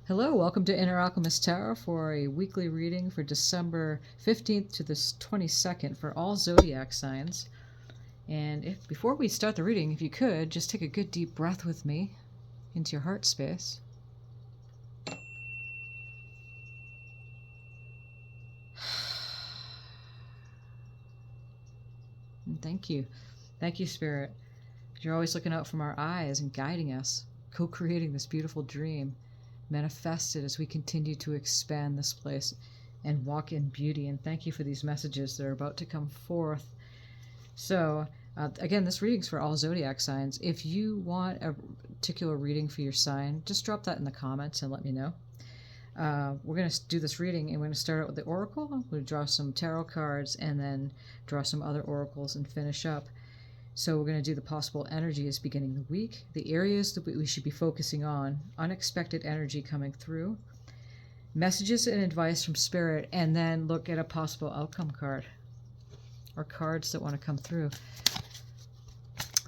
Hello, welcome to Inner Alchemist Tarot for a weekly reading for December 15th to the 22nd for all zodiac signs. And before we start the reading, if you could, just take a good deep breath with me into your heart space. And thank you. Thank you, Spirit. You're always looking out from our eyes and guiding us, co-creating this beautiful dream, manifested as we continue to expand this place and walk in beauty. And thank you for these messages that are about to come forth. So, again, this reading's for all zodiac signs. If you want a particular reading for your sign, just drop that in the comments and let me know. We're going to do this reading, and we're going to start out with the oracle. We'll draw some tarot cards and then draw some other oracles and finish up. So we're going to do the possible energies beginning the week, the areas that we should be focusing on, unexpected energy coming through, messages and advice from Spirit, and then look at a possible outcome card or cards that want to come through.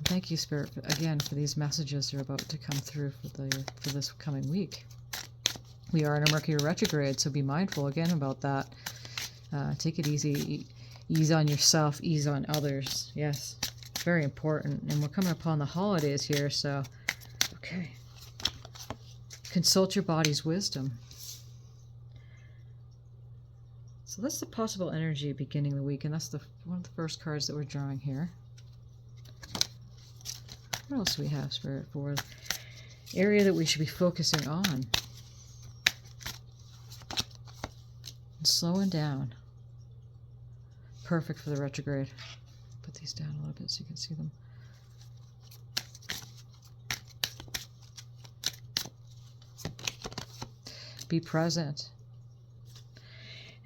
Thank you, Spirit, again, for these messages that are about to come through for this coming week. We are in a Mercury retrograde, so be mindful again about that. Take it easy. Ease on yourself, ease on others. Yes. Very important. And we're coming upon the holidays here, so okay. Consult your body's wisdom. So that's the possible energy beginning the week, and that's one of the first cards that we're drawing here. What else do we have, Spirit, for area that we should be focusing on? And slowing down. Perfect for the retrograde. Put these down a little bit so you can see them. Be present.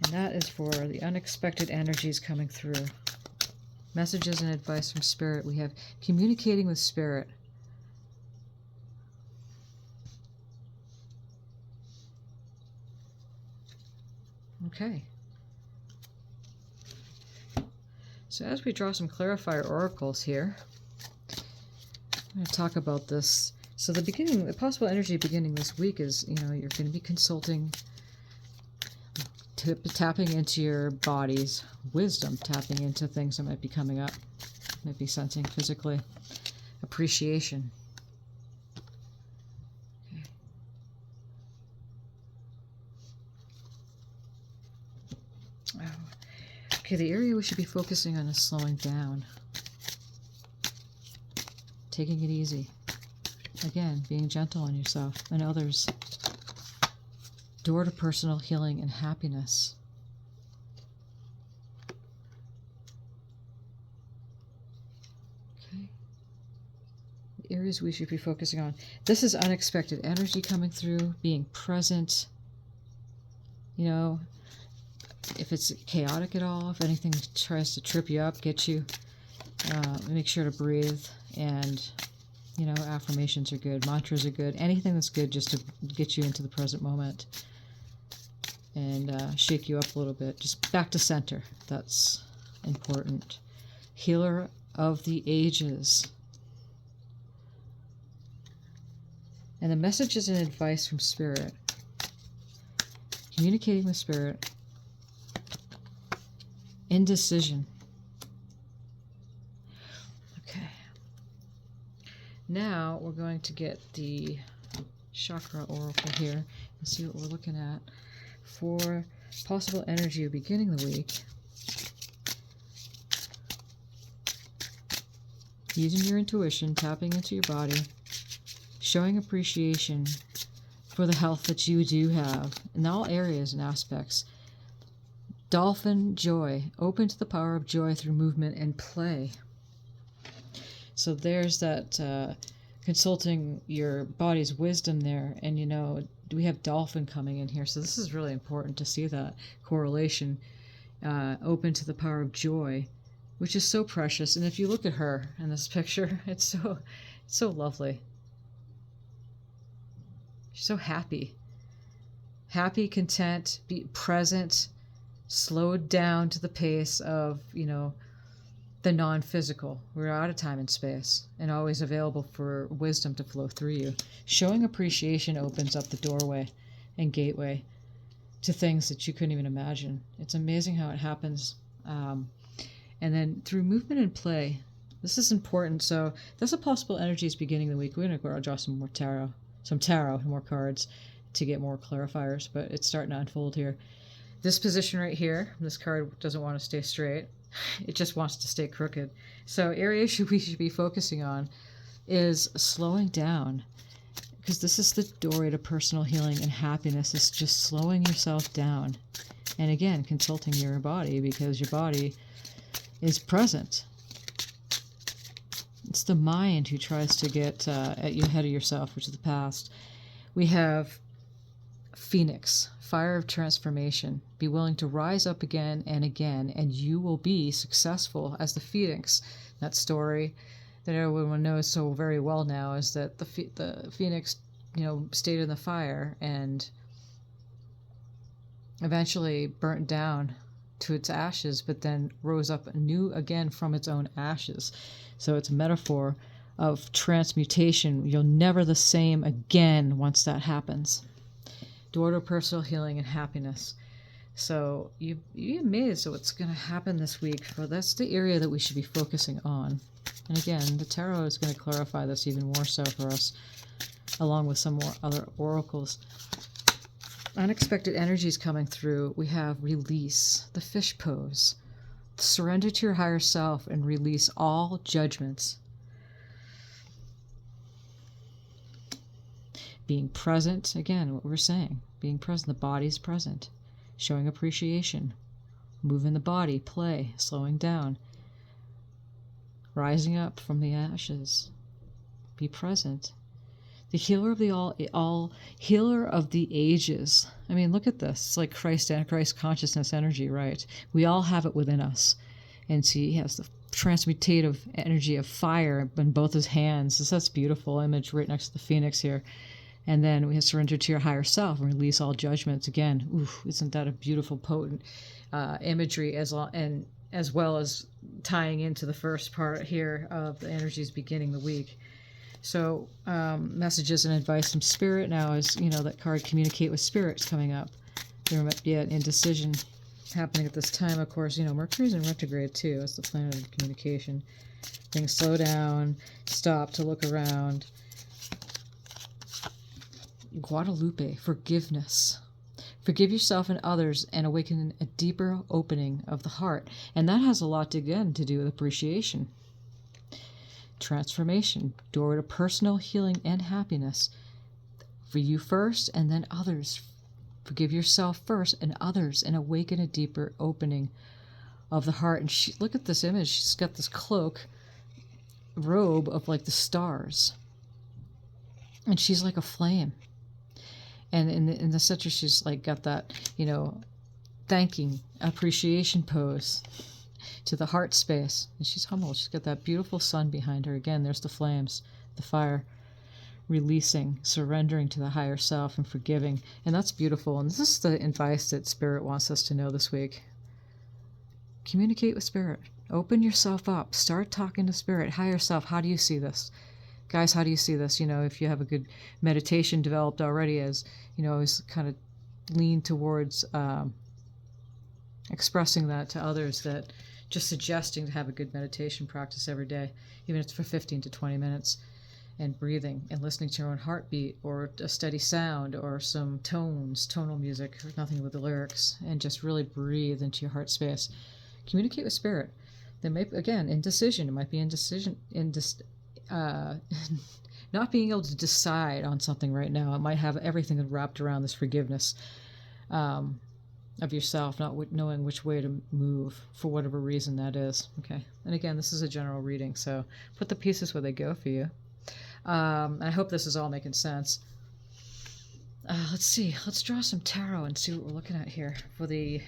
And that is for the unexpected energies coming through. Messages and advice from Spirit. We have communicating with Spirit. Okay. So as we draw some clarifier oracles here, I'm going to talk about this. So the possible energy beginning this week is, you're going to be consulting, tapping into your body's wisdom, tapping into things that might be coming up, might be sensing physically. Appreciation. Okay, the area we should be focusing on is slowing down. Taking it easy. Again, being gentle on yourself and others. Door to personal healing and happiness. Okay. The areas we should be focusing on. This is unexpected energy coming through, being present. If it's chaotic at all, if anything tries to trip you up, get you, make sure to breathe. And, affirmations are good. Mantras are good. Anything that's good just to get you into the present moment and shake you up a little bit. Just back to center. That's important. Healer of the ages. And the messages and advice from Spirit. Communicating with Spirit. Indecision. Okay. Now we're going to get the chakra oracle here and see what we're looking at for possible energy beginning the week. Using your intuition, tapping into your body, showing appreciation for the health that you do have in all areas and aspects. Dolphin joy, open to the power of joy through movement and play. So there's that consulting your body's wisdom there, and we have dolphin coming in here, so this is really important to see that correlation. Open to the power of joy, which is so precious. And if you look at her in this picture, it's so lovely. She's so happy, content, be present. Slowed down to the pace of, the non-physical. We're out of time and space and always available for wisdom to flow through you. Showing appreciation opens up the doorway and gateway to things that you couldn't even imagine. It's amazing how it happens. And then through movement and play, this is important. So that's a possible energies beginning the week. We're going to go draw some tarot, more cards to get more clarifiers, but it's starting to unfold here. This position right here, this card doesn't want to stay straight. It just wants to stay crooked. So areas we should be focusing on is slowing down, because this is the doorway to personal healing and happiness. Is just slowing yourself down. And again, consulting your body, because your body is present. It's the mind who tries to get at you ahead of yourself, which is the past. We have Phoenix, fire of transformation. Be willing to rise up again, and you will be successful as the Phoenix. That story that everyone knows so very well now is that the Phoenix, stayed in the fire and eventually burnt down to its ashes, but then rose up anew again from its own ashes. So it's a metaphor of transmutation. You're never the same again once that happens. Door to personal healing and happiness. So you'd be amazed at what's going to happen this week. But that's the area that we should be focusing on. And again, the tarot is going to clarify this even more so for us, along with some more other oracles. Unexpected energies coming through. We have release, the fish pose. Surrender to your higher self and release all judgments. Being present, again, what we're saying, being present, the body's present, showing appreciation, moving the body, play, slowing down, rising up from the ashes, be present. The healer of the healer of the ages. I mean, look at this. It's like Christ consciousness energy, right? We all have it within us. And see, he has the transmutative energy of fire in both his hands. That's a beautiful image right next to the Phoenix here. And then we have surrender to your higher self and release all judgments. Again, isn't that a beautiful, potent imagery, as well as tying into the first part here of the energies beginning the week. So messages and advice from Spirit now is, that card, communicate with Spirit's coming up. There might be an indecision happening at this time. Of course, Mercury's in retrograde too. It's the planet of communication. Things slow down, stop to look around. Guadalupe, forgiveness. Forgive yourself and others and awaken a deeper opening of the heart. And that has a lot, to do with appreciation. Transformation, door to personal healing and happiness. For you first and then others. Forgive yourself first and others and awaken a deeper opening of the heart. And look at this image. She's got this cloak, robe of like the stars. And she's like a flame. And in the center, she's like got that, thanking, appreciation pose to the heart space. And she's humble. She's got that beautiful sun behind her. Again, there's the flames, the fire, releasing, surrendering to the higher self and forgiving. And that's beautiful. And this is the advice that Spirit wants us to know this week. Communicate with Spirit. Open yourself up. Start talking to Spirit. Higher self, how do you see this? Guys, how do you see this? If you have a good meditation developed already, as always kind of lean towards expressing that to others, that just suggesting to have a good meditation practice every day, even if it's for 15 to 20 minutes, and breathing and listening to your own heartbeat, or a steady sound, or some tonal music, or nothing with the lyrics, and just really breathe into your heart space. Communicate with Spirit. There may, again, indecision. It might be not being able to decide on something right now. It might have everything wrapped around this forgiveness of yourself, not knowing which way to move for whatever reason that is. Okay. And again, this is a general reading, so put the pieces where they go for you. I hope this is all making sense. Let's see. Let's draw some tarot and see what we're looking at here for the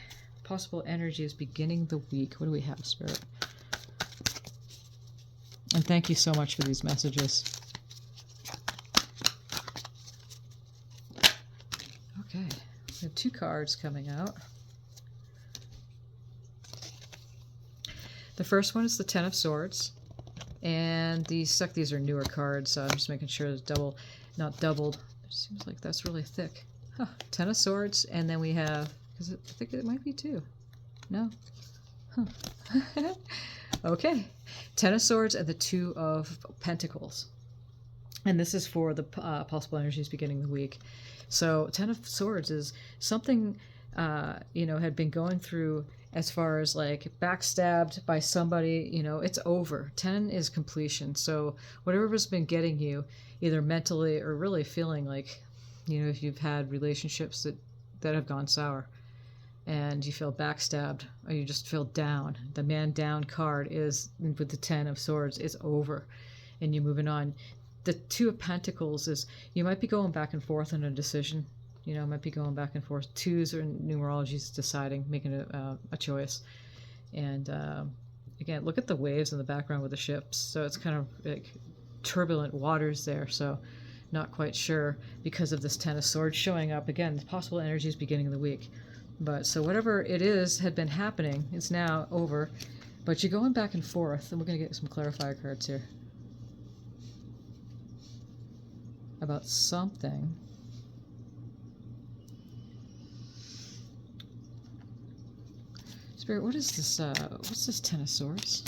possible energies beginning the week. What do we have, Spirit? And thank you so much for these messages. Okay, we have 2 cards coming out. The first one is the Ten of Swords. And these are newer cards, so I'm just making sure it's not doubled. It seems like that's really thick. Ten of Swords, and then we have, because I think it might be two. No? Huh. Okay. Ten of Swords and the Two of Pentacles. And this is for the possible energies beginning the week. So Ten of Swords is something, had been going through as far as like backstabbed by somebody, it's over. 10 is completion. So whatever has been getting you, either mentally or really feeling like, if you've had relationships that have gone sour and you feel backstabbed or you just feel down, the man down card is with the 10 of Swords is over and you're moving on. The Two of Pentacles is you might be going back and forth on a decision. Might be going back and forth. Twos are in numerology is deciding, making a choice. And again, look at the waves in the background with the ships. So it's kind of like turbulent waters there. So not quite sure because of this Ten of Swords showing up. Again, the possible energies beginning of the week. But so whatever it is had been happening, it's now over. But you're going back and forth. And we're going to get some clarifier cards here. About something. Spirit, what is this? What's this Ten of Swords?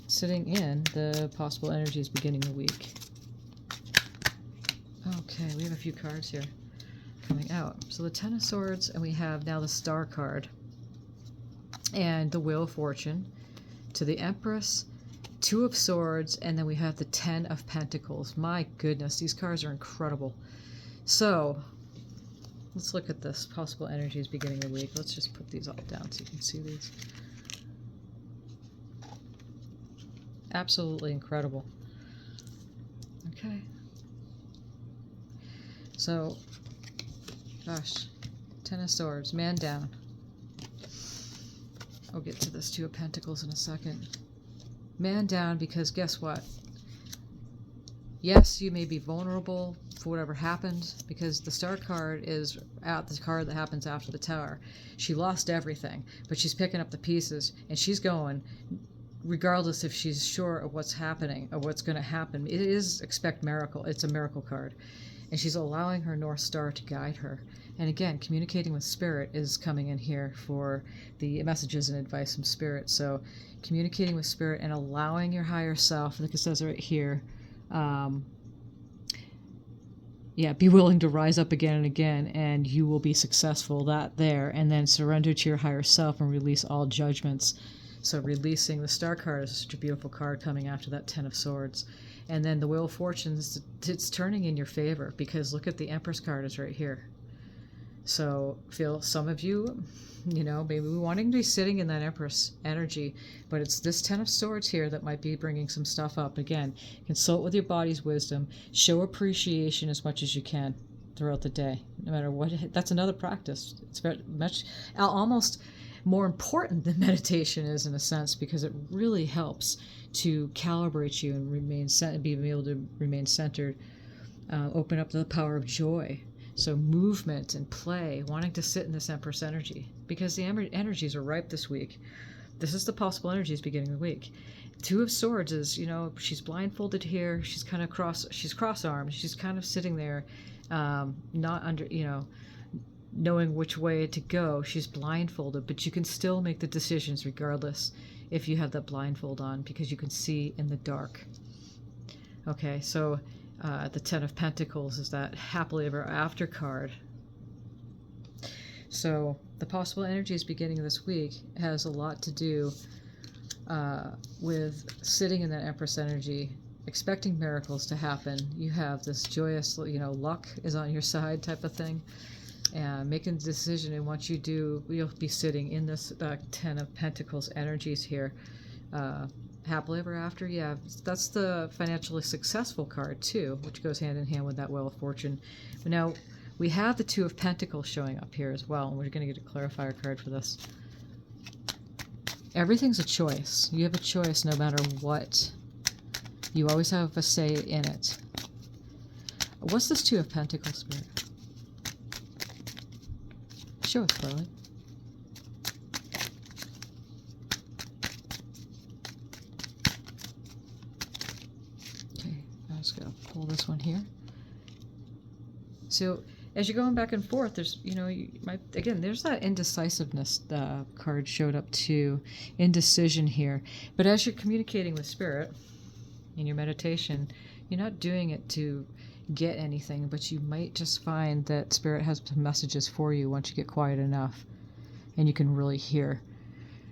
Sitting in the possible energies beginning the week. Okay, we have a few cards here coming out. So the Ten of Swords, and we have now the Star card. And the Wheel of Fortune. To the Empress, Two of Swords, and then we have the Ten of Pentacles. My goodness, these cards are incredible. So, let's look at this. Possible energies beginning the week. Let's just put these all down so you can see these. Absolutely incredible. Okay. So, gosh. Ten of Swords. Man down. I'll get to this Two of Pentacles in a second. Man down because guess what? Yes, you may be vulnerable for whatever happened because the Star card is at the card that happens after the Tower. She lost everything, but she's picking up the pieces and she's going regardless if she's sure of what's happening or what's going to happen. It is expect miracle. It's a miracle card. And she's allowing her North Star to guide her. And again, communicating with Spirit is coming in here for the messages and advice from Spirit. So communicating with Spirit and allowing your higher self, like it says right here, be willing to rise up again and again, and you will be successful. That there, and then surrender to your higher self and release all judgments. So releasing the Star card is such a beautiful card coming after that Ten of Swords. And then the Wheel of Fortune, it's turning in your favor because look at the Empress card is right here. So feel some of you, maybe wanting to be sitting in that Empress energy, but it's this Ten of Swords here that might be bringing some stuff up. Again, consult with your body's wisdom, show appreciation as much as you can throughout the day, no matter what. That's another practice. It's very much, almost more important than meditation is in a sense because it really helps to calibrate you and be able to remain centered, open up to the power of joy. So movement and play, wanting to sit in this Empress energy because the energies are ripe this week. This is the possible energies beginning of the week. Two of Swords is, she's blindfolded here. She's kind of she's cross-armed. She's kind of sitting there, not under, knowing which way to go. She's blindfolded, but you can still make the decisions regardless if you have that blindfold on because you can see in the dark. Okay, so the Ten of Pentacles is that happily ever after card. So the possible energies beginning of this week has a lot to do with sitting in that Empress energy, expecting miracles to happen. You have this joyous, luck is on your side type of thing. And making the decision, and once you do, you'll be sitting in this Ten of Pentacles energies here. Happily ever after, yeah, that's the financially successful card too, which goes hand in hand with that Wheel of Fortune. But now we have the Two of Pentacles showing up here as well, and we're going to get a clarifier card for this. Everything's a choice. You have a choice no matter what. You always have a say in it. What's this Two of Pentacles, Spirit? Show us, Carly. Okay, I'm just going to pull this one here. So as you're going back and forth, there's, you might, again, there's that indecisiveness card showed up too, indecision here. But as you're communicating with spirit in your meditation, you're not doing it to get anything, but you might just find that spirit has some messages for you once you get quiet enough and you can really hear.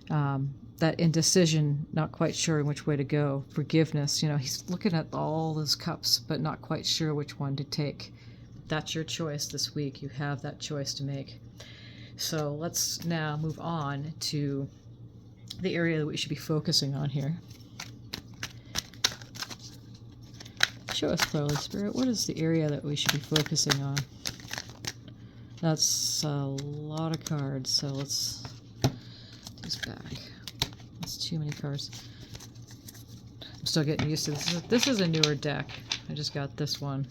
That indecision, not quite sure which way to go, forgiveness, he's looking at all those cups, but not quite sure which one to take. That's your choice this week. You have that choice to make. So let's now move on to the area that we should be focusing on here. Show us clearly, Spirit. What is the area that we should be focusing on? That's a lot of cards, so let's do this back. That's too many cards. I'm still getting used to this. This is a newer deck. I just got this one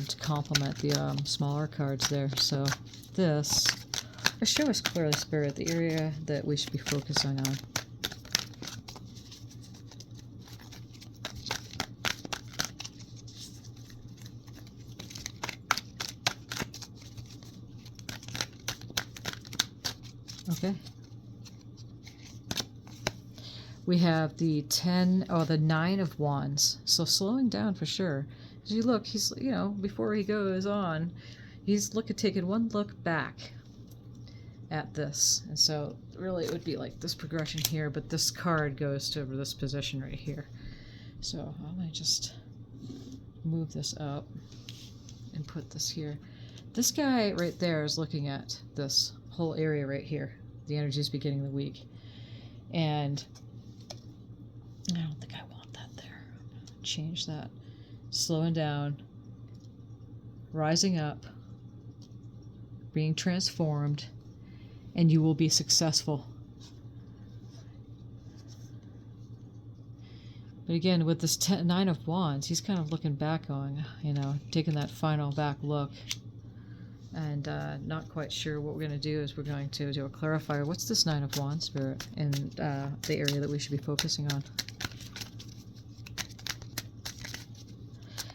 to complement the smaller cards there. So this, show us clearly, Spirit, the area that we should be focusing on. Okay. We have the 9 of Wands. So slowing down for sure. As you look, he's, before he goes on, he's taking one look back at this. And so really it would be like this progression here, but this card goes to this position right here. So I'm going to just move this up and put this here. This guy right there is looking at this whole area right here. The energy is beginning the week. And I don't think I want that there. I'm going to change that. Slowing down, rising up, being transformed, and you will be successful. But again, with this 9 of Wands, he's kind of looking back on, taking that final back look. And not quite sure what we're going to do is we're going to do a clarifier. What's this 9 of Wands, Spirit, in the area that we should be focusing on?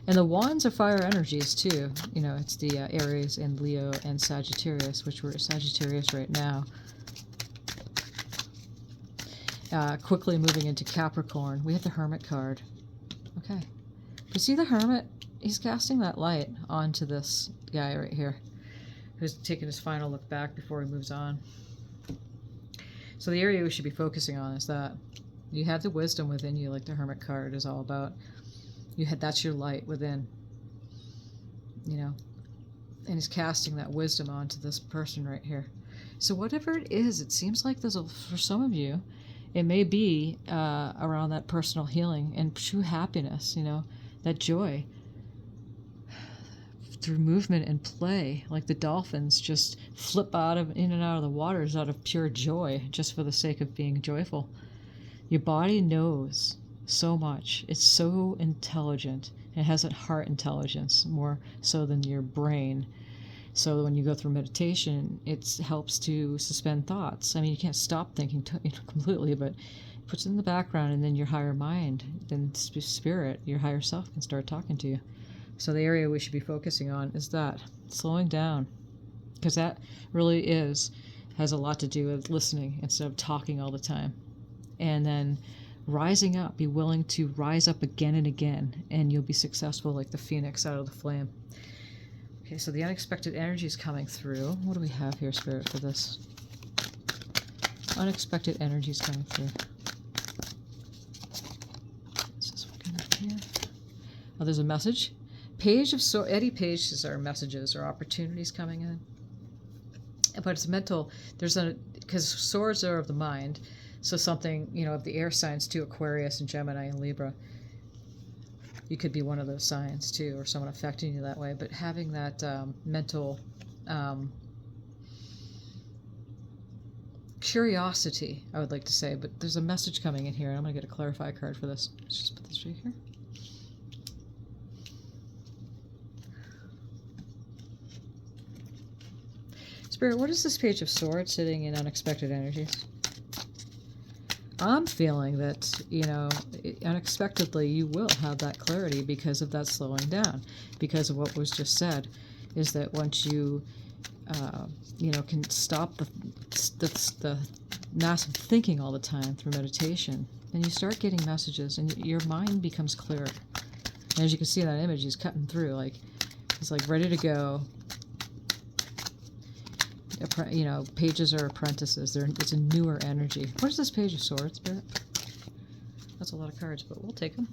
And the Wands are fire energies too. It's the Aries and Leo and Sagittarius, which we're Sagittarius right now. Quickly moving into Capricorn. We have the Hermit card. Okay. But see the Hermit? He's casting that light onto this guy right here, who's taking his final look back before he moves on. So the area we should be focusing on is that you have the wisdom within you, like the Hermit card is all about. That's your light within, and he's casting that wisdom onto this person right here. So whatever it is, it seems like for some of you, it may be around that personal healing and true happiness, that joy through movement and play, like the dolphins just flip in and out of the waters out of pure joy, just for the sake of being joyful. Your body knows so much. It's so intelligent. It has that heart intelligence more so than your brain. So when you go through meditation, it helps to suspend thoughts. I mean, you can't stop thinking completely, but it puts it in the background, and then your higher mind, then spirit, your higher self can start talking to you. So the area we should be focusing on is that, slowing down, because that really has a lot to do with listening instead of talking all the time. And then rising up, be willing to rise up again and again, and you'll be successful like the phoenix out of the flame. Okay, so the unexpected energy is coming through. What do we have here, Spirit, for this? Unexpected energy is coming through. What's this one coming here? Oh, there's a message. Page of Swords. Eddie Page says our messages or opportunities coming in. But it's mental. Because swords are of the mind. So something, of the air signs too, Aquarius and Gemini and Libra. You could be one of those signs too, or someone affecting you that way. But having that mental curiosity, I would like to say. But there's a message coming in here. I'm going to get a clarify card for this. Let's just put this right here. Spirit, what is this Page of Swords sitting in unexpected energies? I'm feeling that, unexpectedly you will have that clarity because of that slowing down, because of what was just said. is that once you, can stop the massive thinking all the time through meditation, then you start getting messages and your mind becomes clearer. And as you can see in that image, he's cutting through, like, he's like ready to go. Pages are apprentices. It's a newer energy. Where's this Page of Swords, Spirit? That's a lot of cards, but we'll take them.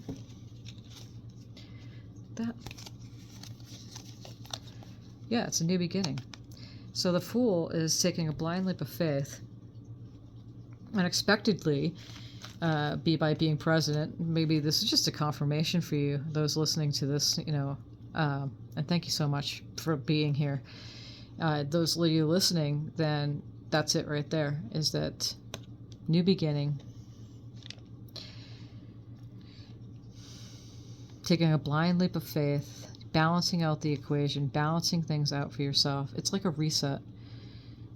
That. Yeah, it's a new beginning. So the Fool is taking a blind leap of faith. Unexpectedly, by being president. Maybe this is just a confirmation for you, those listening to this, and thank you so much for being here. Those of you listening, then that's it right there, is that new beginning, taking a blind leap of faith, balancing out the equation, balancing things out for yourself. It's like a reset.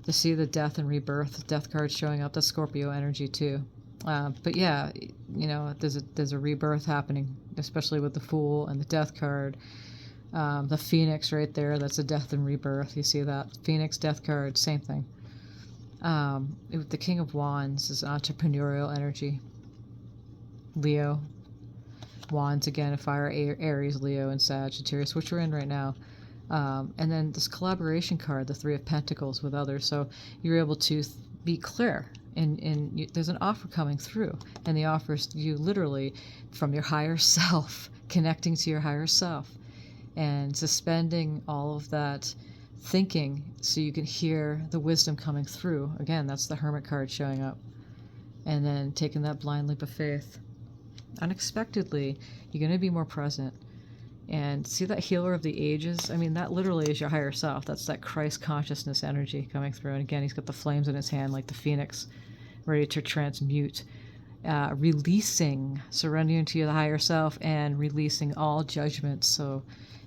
To see the death and rebirth, death card showing up, that's Scorpio energy too. But yeah, there's a rebirth happening, especially with the Fool and the Death card. The Phoenix right there, that's a death and rebirth. You see that? Phoenix, Death card, same thing. The King of Wands is entrepreneurial energy. Leo. Wands, again, a fire, Aries, Leo, and Sagittarius, which we're in right now. And then this collaboration card, the Three of Pentacles with others. So you're able to be clear. And there's an offer coming through. And the offer is you literally, from your higher self, connecting to your higher self. And suspending all of that thinking so you can hear the wisdom coming through. Again, that's the Hermit card showing up. And then taking that blind leap of faith. Unexpectedly, you're going to be more present. And see that Healer of the Ages? I mean, that literally is your higher self. That's that Christ consciousness energy coming through. And again, he's got the flames in his hand like the Phoenix, ready to transmute. Releasing, surrendering to the higher self, and releasing all judgments. So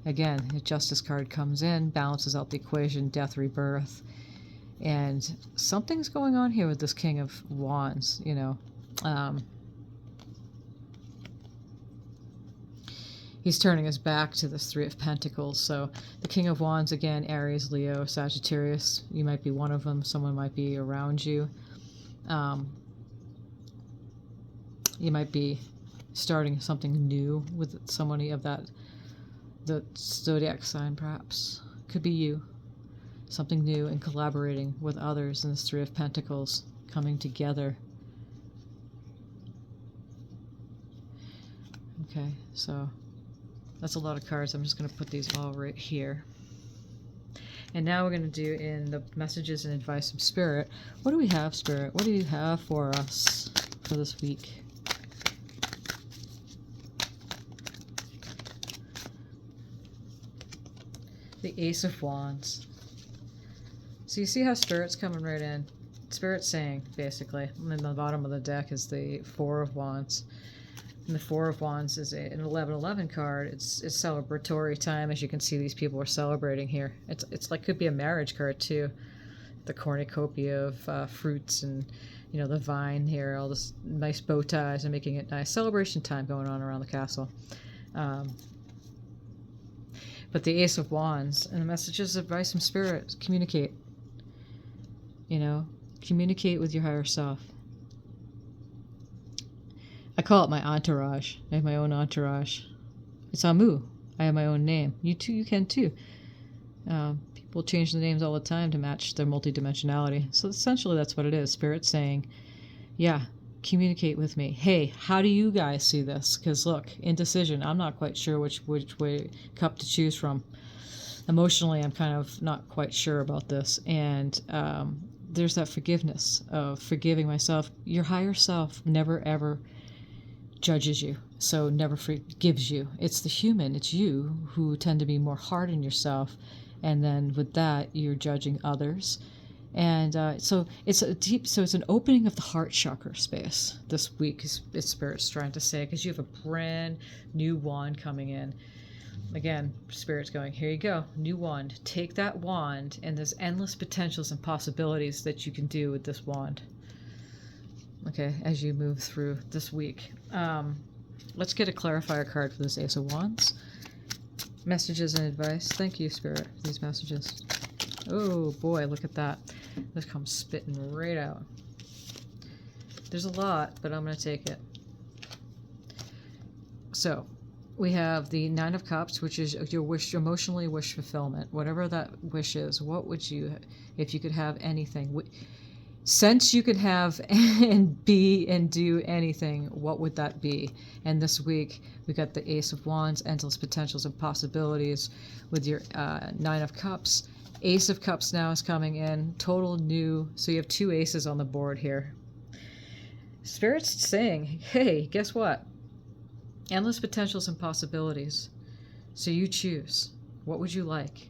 again, the Justice card comes in, balances out the equation, death, rebirth. And something's going on here with this King of Wands, he's turning his back to this Three of Pentacles. So the King of Wands, again, Aries, Leo, Sagittarius. You might be one of them. Someone might be around you. You might be starting something new with somebody of the zodiac sign, perhaps. Could be you. Something new and collaborating with others in this Three of Pentacles, coming together. Okay, so that's a lot of cards. I'm just going to put these all right here. And now we're going to do in the messages and advice from Spirit. What do we have, Spirit? What do you have for us for this week? The Ace of Wands. So you see how Spirit's coming right in. Spirit's saying, basically, and then the bottom of the deck is the Four of Wands. And the Four of Wands is an 1111 card. It's celebratory time. As you can see, these people are celebrating here. It's like, could be a marriage card too. The cornucopia of fruits and, the vine here, all this nice bow ties and making it nice. Celebration time going on around the castle. But the Ace of Wands and the messages of advice from Spirit, communicate. Communicate with your higher self. I call it my entourage. I have my own entourage. It's Amu. I have my own name. You too, you can too. People change the names all the time to match their multidimensionality. So essentially that's what it is. Spirit saying, yeah, communicate with me. Hey, how do you guys see this? Because look, indecision. I'm not quite sure which way cup to choose from. Emotionally, I'm kind of not quite sure about this. And there's that forgiveness of forgiving myself. Your higher self never, ever judges you, so never forgives you. It's the human, it's you who tend to be more hard on yourself, and then with that you're judging others. And so it's an opening of the heart chakra space this week, is Spirit's trying to say, because you have a brand new wand coming in. Again, Spirit's going, here you go, new wand. Take that wand, and there's endless potentials and possibilities that you can do with this wand. Okay, as you move through this week. Let's get a clarifier card for this Ace of Wands. Messages and advice. Thank you, Spirit, for these messages. Oh boy, look at that. This comes spitting right out. There's a lot, but I'm going to take it. So, we have the Nine of Cups, which is your wish, emotionally wish fulfillment. Whatever that wish is, what would you, if you could have anything? Since you could have and be and do anything, what would that be? And this week, we got the Ace of Wands, endless potentials and possibilities with your Nine of Cups. Ace of Cups now is coming in, total new. So you have two aces on the board here. Spirit's saying, hey, guess what? Endless potentials and possibilities. So you choose. What would you like?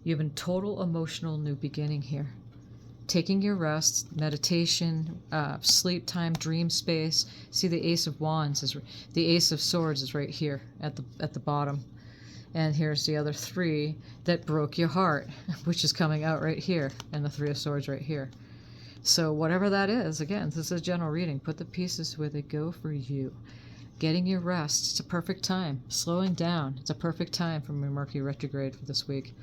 You have a total emotional new beginning here. Taking your rest, meditation, sleep time, dream space. See, the Ace of Wands is the Ace of Swords is right here at the bottom, and here's the other three that broke your heart, which is coming out right here, and the Three of Swords right here. So whatever that is, again, this is a general reading. Put the pieces where they go for you. Getting your rest. It's a perfect time. Slowing down. It's a perfect time for Mercury retrograde for this week.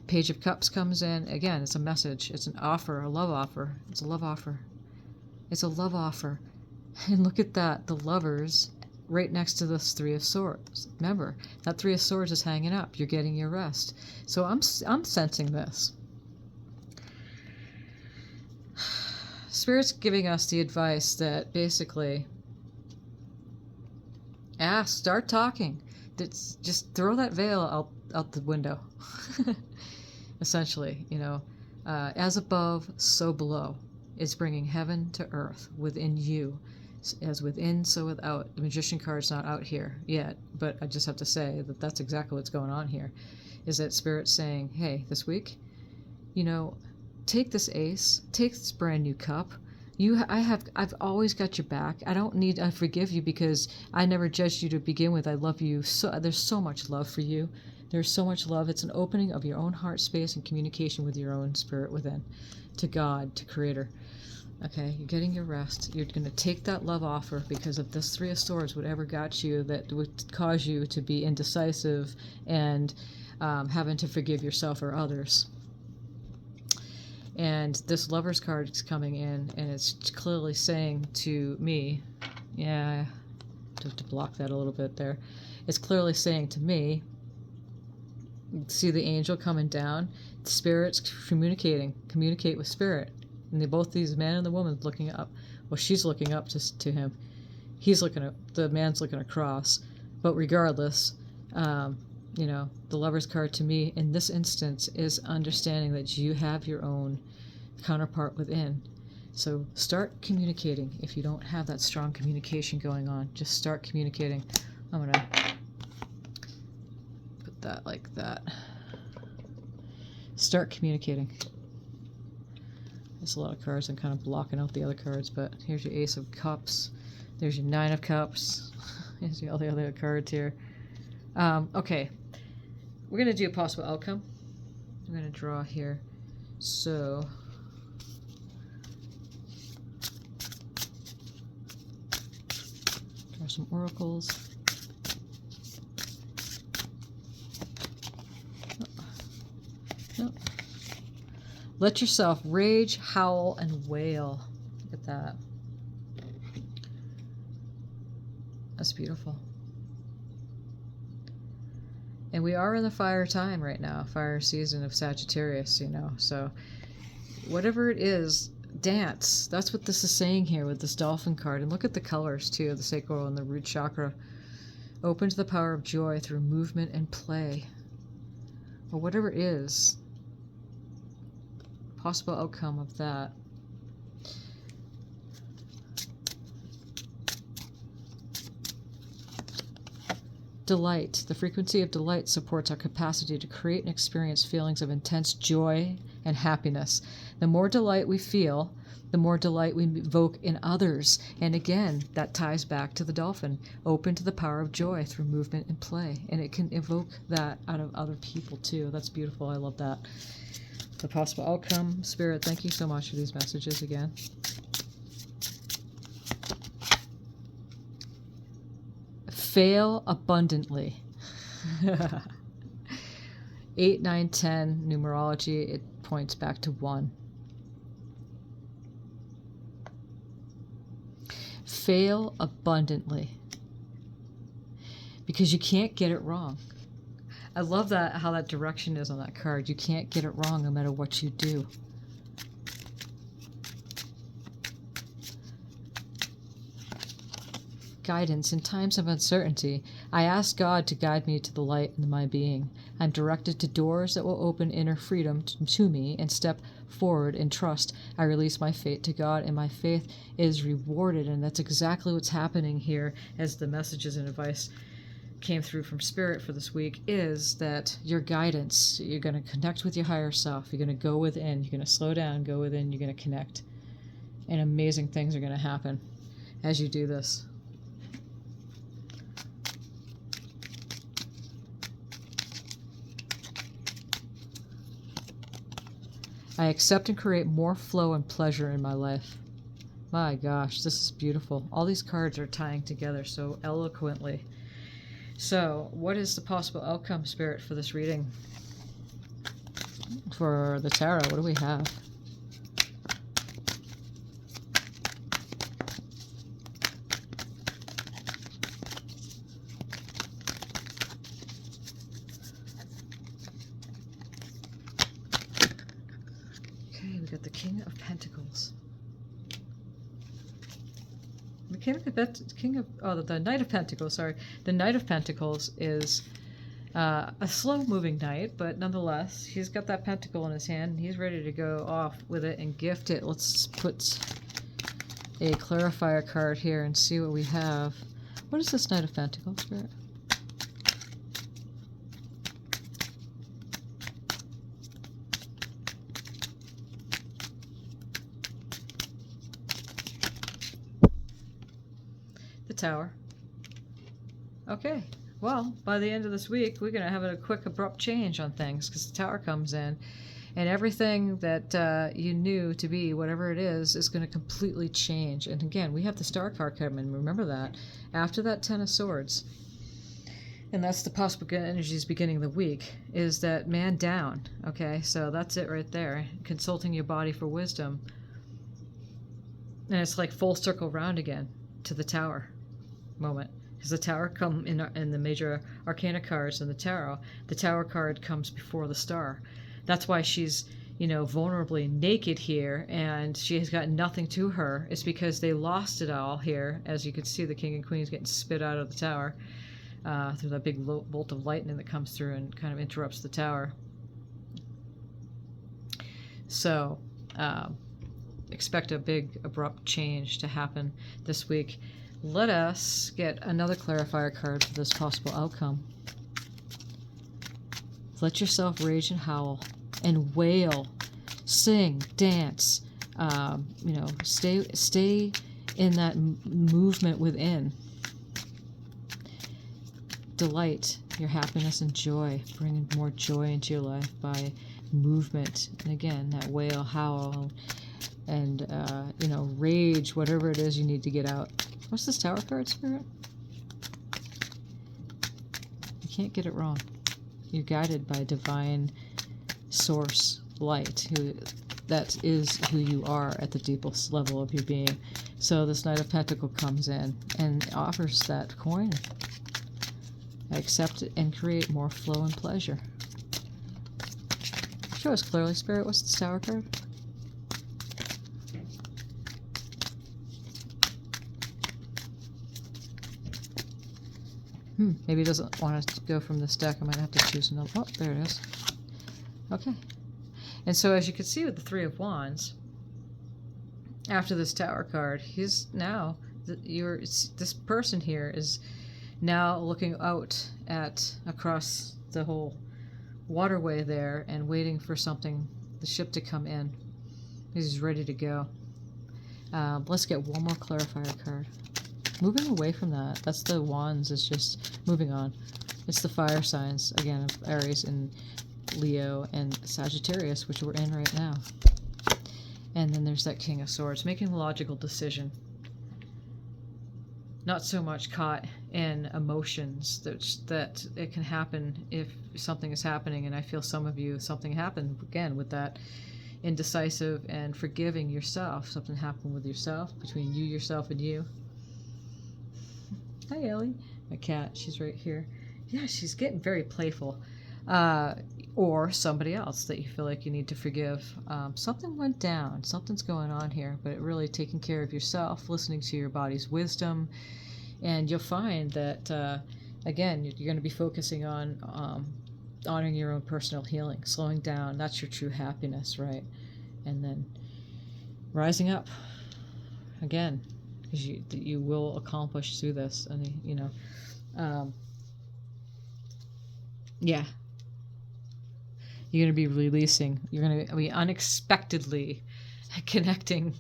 Page of Cups comes in. Again, it's a message. It's an offer, a love offer. It's a love offer. It's a love offer. And look at that. The Lovers right next to this Three of Swords. Remember, that Three of Swords is hanging up. You're getting your rest. So I'm sensing this. Spirit's giving us the advice that basically start talking. Just throw that veil out the window. Essentially, as above, so below. It's bringing heaven to earth within you. As within, so without. The Magician card's not out here yet, but I just have to say that that's exactly what's going on here. Is that Spirit saying, hey, this week, take this ace, take this brand new cup. I've always got your back. I forgive you because I never judged you to begin with. I love you. There's so much love for you. There's so much love. It's an opening of your own heart space and communication with your own spirit within, to God, to Creator. Okay, you're getting your rest. You're going to take that love offer because of this Three of Swords, whatever got you that would cause you to be indecisive and having to forgive yourself or others. And this Lover's card is coming in, and it's clearly saying to me, I have to block that a little bit there. It's clearly saying to me, see the angel coming down, Spirit's communicate with Spirit. And they both, these man and the woman, looking up. Well, she's looking up to him. The man's looking across. But regardless, the Lover's card to me in this instance is understanding that you have your own counterpart within. So start communicating. If you don't have that strong communication going on, just start communicating. I'm going to put that like that. Start communicating. There's a lot of cards. I'm kind of blocking out the other cards, but here's your Ace of Cups. There's your Nine of Cups. Here's all the other cards here. Okay. We're going to do a possible outcome. I'm going to draw here. So, draw some oracles. Oh. Let yourself rage, howl, and wail. Look at that. That's beautiful. And we are in the fire time right now, fire season of Sagittarius, so whatever it is, dance. That's what this is saying here with this dolphin card. And look at the colors, too, the sacral and the root chakra. Open to the power of joy through movement and play. Or whatever it is. Possible outcome of that. Delight. The frequency of delight supports our capacity to create and experience feelings of intense joy and happiness. The more delight we feel, the more delight we evoke in others. And again, that ties back to the dolphin. Open to the power of joy through movement and play. And it can evoke that out of other people too. That's beautiful. I love that. The possible outcome. Spirit, thank you so much for these messages again. Fail abundantly. 8, 9, 10 numerology, it points back to 1. Fail abundantly. Because you can't get it wrong. I love that, how that direction is on that card. You can't get it wrong no matter what you do. Guidance in times of uncertainty. I ask God to guide me to the light in my being. I'm directed to doors that will open inner freedom to me and step forward in trust. I release my fate to God, and my faith is rewarded. And that's exactly what's happening here as the messages and advice came through from Spirit for this week, is that your guidance, you're going to connect with your higher self. You're going to go within. You're going to slow down, go within. You're going to connect. And amazing things are going to happen as you do this. I accept and create more flow and pleasure in my life. My gosh, this is beautiful. All these cards are tying together so eloquently. So, what is the possible outcome, Spirit, for this reading? For the tarot, what do we have? We got the King of Pentacles. The Knight of Pentacles, sorry. The Knight of Pentacles is a slow-moving knight, but nonetheless, he's got that pentacle in his hand, and he's ready to go off with it and gift it. Let's put a clarifier card here and see what we have. What is this Knight of Pentacles, Spirit? Tower. Okay, well, by the end of this week, we're going to have a quick, abrupt change on things because the Tower comes in, and everything that you knew to be, whatever it is going to completely change. And again, we have the Star card coming. Remember that. After that Ten of Swords, and that's the possible energies beginning of the week, is that man down. Okay, so that's it right there. Consulting your body for wisdom. And it's like full circle round again to the Tower moment, because the Tower come in the major arcana cards in the tarot. The Tower card comes before the Star. That's why she's, vulnerably naked here, and she has got nothing to her. It's because they lost it all here. As you can see, the King and Queen's getting spit out of the Tower through that big bolt of lightning that comes through and kind of interrupts the Tower. So expect a big abrupt change to happen this week. Let us get another clarifier card for this possible outcome. Let yourself rage and howl and wail, sing, dance. Stay in that movement within. Delight your happiness and joy. Bring more joy into your life by movement. And again, that wail, howl, and rage, whatever it is you need to get out. What's this Tower card, Spirit? You can't get it wrong. You're guided by divine source, light, that is who you are at the deepest level of your being. So this Knight of Pentacles comes in and offers that coin. Accept it and create more flow and pleasure. Show us clearly, Spirit. What's this Tower card? Maybe it doesn't want us to go from this deck. I might have to choose another. Oh, there it is. Okay. And so as you can see with the Three of Wands, after this Tower card, he's now, this person here is now looking out across the whole waterway there and waiting for the ship to come in. He's ready to go. Let's get one more clarifier card. Moving away from that. That's the Wands. It's just moving on. It's the fire signs, again, of Aries and Leo and Sagittarius, which we're in right now. And then there's that King of Swords, making a logical decision. Not so much caught and emotions that it can happen if something is happening. And I feel some of you, something happened again with that indecisive and forgiving yourself. Something happened with yourself, between you, yourself, and you. Hi, Ellie. My cat, she's right here. Yeah, she's getting very playful. Or somebody else that you feel like you need to forgive. Something went down, something's going on here, but really taking care of yourself, listening to your body's wisdom, and you'll find that, again, you're going to be focusing on honoring your own personal healing, slowing down. That's your true happiness, right? And then rising up again, because you will accomplish through this. And yeah, you're going to be releasing. You're going to be unexpectedly connecting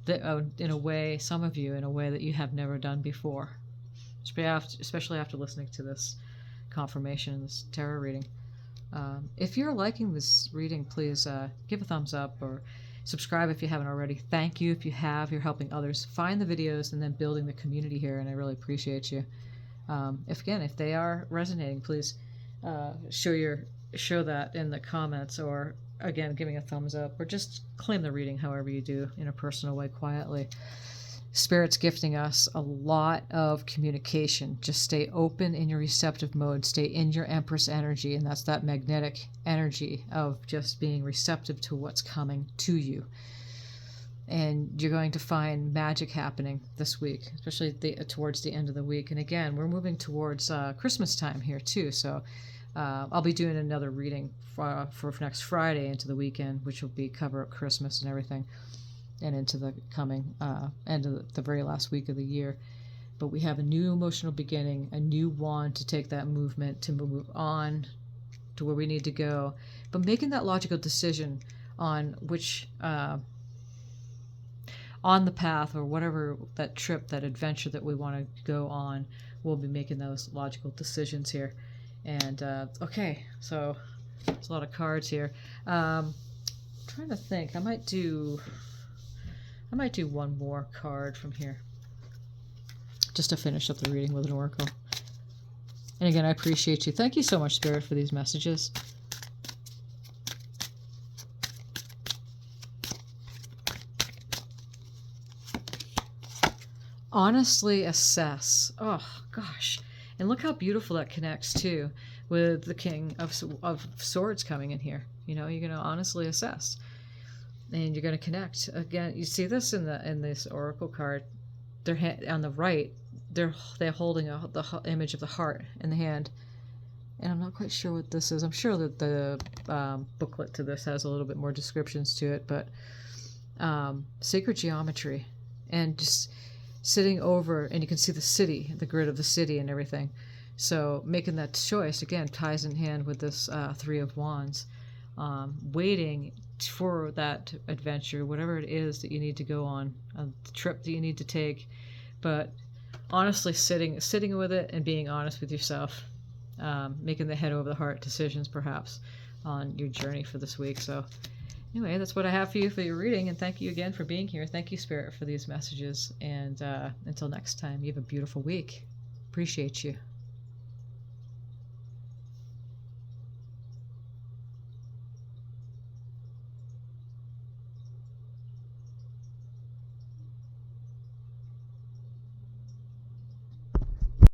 in a way, some of you, in a way that you have never done before, especially after listening to this confirmation, this tarot reading. If you're liking this reading, please give a thumbs up or subscribe if you haven't already. Thank you if you have. You're helping others find the videos and then building the community here, and I really appreciate you. If they are resonating, please show that in the comments, or again giving a thumbs up, or just claim the reading however you do, in a personal way, quietly. Spirit's gifting us a lot of communication. Just stay open in your receptive mode. Stay in your Empress energy, and that's that magnetic energy of just being receptive to what's coming to you. And you're going to find magic happening this week, especially towards the end of the week. And again, we're moving towards Christmas time here too, so I'll be doing another reading for next Friday into the weekend, which will be cover up Christmas and everything, and into the coming end of the very last week of the year. But we have a new emotional beginning, a new wand to take that movement, to move on to where we need to go. But making that logical decision on which, on the path, or whatever that trip, that adventure that we want to go on, we'll be making those logical decisions here. And okay, so there's a lot of cards here. I'm trying to think. I might do one more card from here, just to finish up the reading with an oracle. And again, I appreciate you. Thank you so much, Spirit, for these messages. Honestly assess. Oh, gosh. And look how beautiful that connects, too, with the King of Swords coming in here. You're going to honestly assess. And you're going to connect. Again, you see this in this oracle card. They're on the right. They're holding the image of the heart in the hand. And I'm not quite sure what this is. I'm sure that the booklet to this has a little bit more descriptions to it. But sacred geometry. And just sitting over, and you can see the city, the grid of the city and everything. So making that choice, again, ties in hand with this Three of Wands. Waiting for that adventure, whatever it is that you need to go on, the trip that you need to take, but honestly sitting with it and being honest with yourself, making the head over the heart decisions perhaps on your journey for this week. So anyway, that's what I have for you for your reading, and thank you again for being here. Thank you, Spirit, for these messages, and until next time, you have a beautiful week. Appreciate you.